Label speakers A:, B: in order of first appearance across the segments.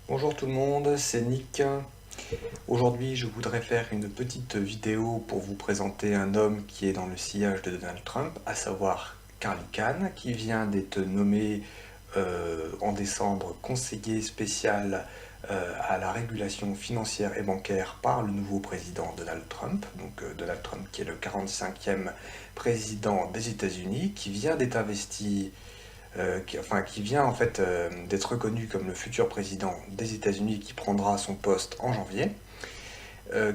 A: Bonjour tout le monde, c'est Nick. Aujourd'hui, je voudrais faire une petite vidéo pour vous présenter un homme qui est dans le sillage de Donald Trump, à savoir Carly Khan, qui vient d'être nommé en décembre conseiller spécial à la régulation financière et bancaire par le nouveau président Donald Trump. Donc Donald Trump qui est le 45e président des États-Unis, qui vient d'être investi qui vient en fait d'être reconnu comme le futur président des États-Unis et qui prendra son poste en janvier.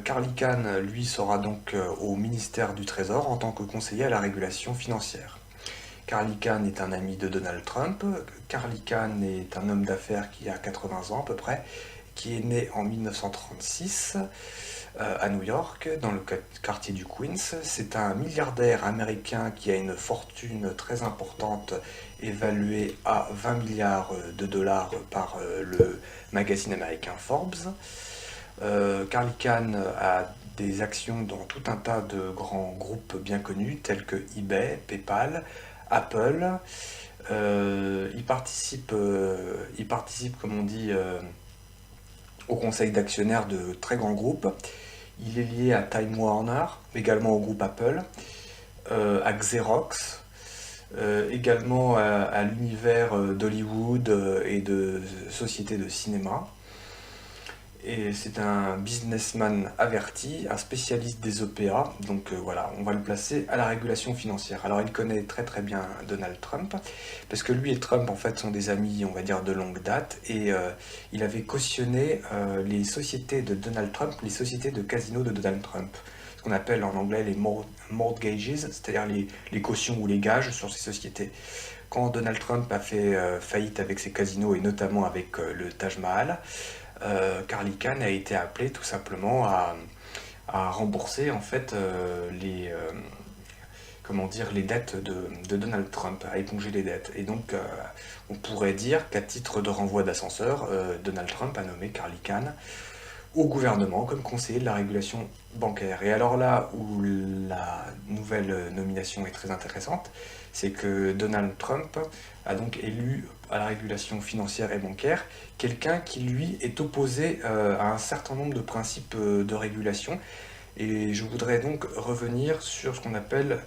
A: Carly Khan, lui, sera donc au ministère du Trésor en tant que conseiller à la régulation financière. Carly Khan est un ami de Donald Trump. Carly Khan est un homme d'affaires qui a 80 ans à peu près, qui est né en 1936 à New York, dans le quartier du Queens. C'est un milliardaire américain qui a une fortune très importante, évaluée à 20 milliards de dollars par le magazine américain Forbes. Carly Khan a des actions dans tout un tas de grands groupes bien connus, tels que eBay, PayPal, Apple. Il participe, comme on dit, au conseil d'actionnaires de très grands groupes. Il est lié à Time Warner, également au groupe Apple, à Xerox, également à l'univers d'Hollywood et de sociétés de cinéma. Et c'est un businessman averti, un spécialiste des OPA, donc voilà, on va le placer à la régulation financière. Alors il connaît très très bien Donald Trump, parce que lui et Trump en fait sont des amis, on va dire, de longue date, et il avait cautionné les sociétés de Donald Trump, les sociétés de casino de Donald Trump, ce qu'on appelle en anglais les mortgages, c'est-à-dire les cautions ou les gages sur ces sociétés. Quand Donald Trump a fait faillite avec ses casinos, et notamment avec le Taj Mahal, Carly Khan a été appelé tout simplement à rembourser en fait les dettes de Donald Trump, à éponger les dettes. Et donc on pourrait dire qu'à titre de renvoi d'ascenseur, Donald Trump a nommé Carly Khan au gouvernement comme conseiller de la régulation bancaire. Et alors là où la nouvelle nomination est très intéressante, c'est que Donald Trump a donc élu à la régulation financière et bancaire quelqu'un qui lui est opposé à un certain nombre de principes de régulation. Et je voudrais donc revenir sur ce qu'on appelle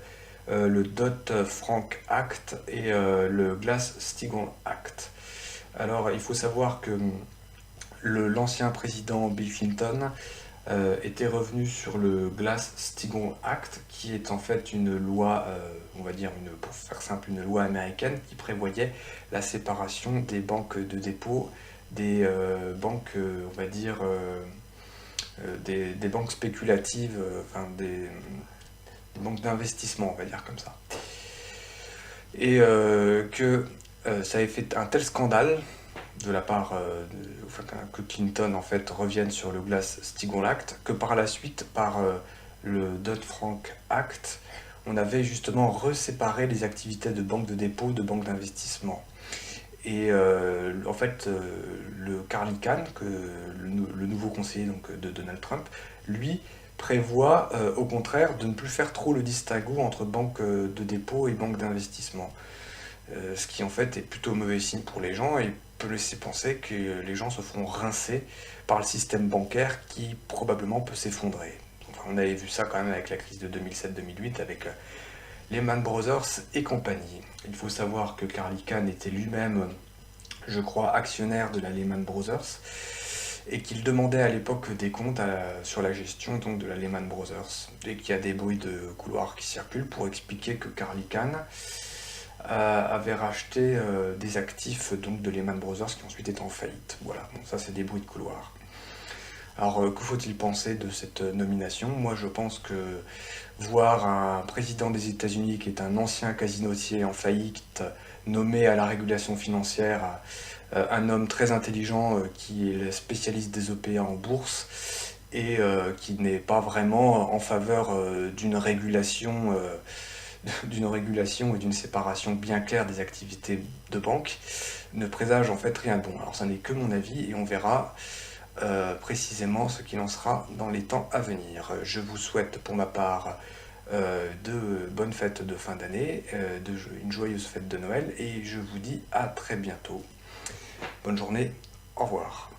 A: le Dodd-Frank Act et le Glass-Steagall Act. Alors il faut savoir que l'ancien président Bill Clinton était revenu sur le Glass-Steagall Act, qui est en fait une loi, on va dire, pour faire simple, une loi américaine qui prévoyait la séparation des banques de dépôt des banques, on va dire, des banques spéculatives, des banques d'investissement, on va dire comme ça. Et que ça avait fait un tel scandale de la part que Clinton en fait revienne sur le Glass-Steagall Act, que par la suite, par le Dodd-Frank Act, on avait justement reséparé les activités de banque de dépôt de banque d'investissement. Et en fait, le Carly Khan, le nouveau conseiller donc, de Donald Trump, lui prévoit au contraire de ne plus faire trop le distinguo entre banque de dépôt et banque d'investissement. Ce qui en fait est plutôt mauvais signe pour les gens et peut laisser penser que les gens se feront rincer par le système bancaire qui probablement peut s'effondrer. Enfin, on avait vu ça quand même avec la crise de 2007-2008 avec Lehman Brothers et compagnie. Il faut savoir que Carly Khan était lui-même, je crois, actionnaire de la Lehman Brothers et qu'il demandait à l'époque des comptes sur la gestion donc, de la Lehman Brothers, et qu'il y a des bruits de couloirs qui circulent pour expliquer que Carly Khan avait racheté des actifs donc, de Lehman Brothers qui ensuite étaient en faillite. Voilà, bon, ça c'est des bruits de couloir. Alors que faut-il penser de cette nomination? Moi je pense que voir un président des États-Unis qui est un ancien casinotier en faillite nommé à la régulation financière, un homme très intelligent qui est le spécialiste des OPA en bourse et qui n'est pas vraiment en faveur d'une régulation et d'une séparation bien claire des activités de banque, ne présage en fait rien de bon. Alors ça n'est que mon avis et on verra précisément ce qu'il en sera dans les temps à venir. Je vous souhaite pour ma part de bonnes fêtes de fin d'année, une joyeuse fête de Noël et je vous dis à très bientôt. Bonne journée, au revoir.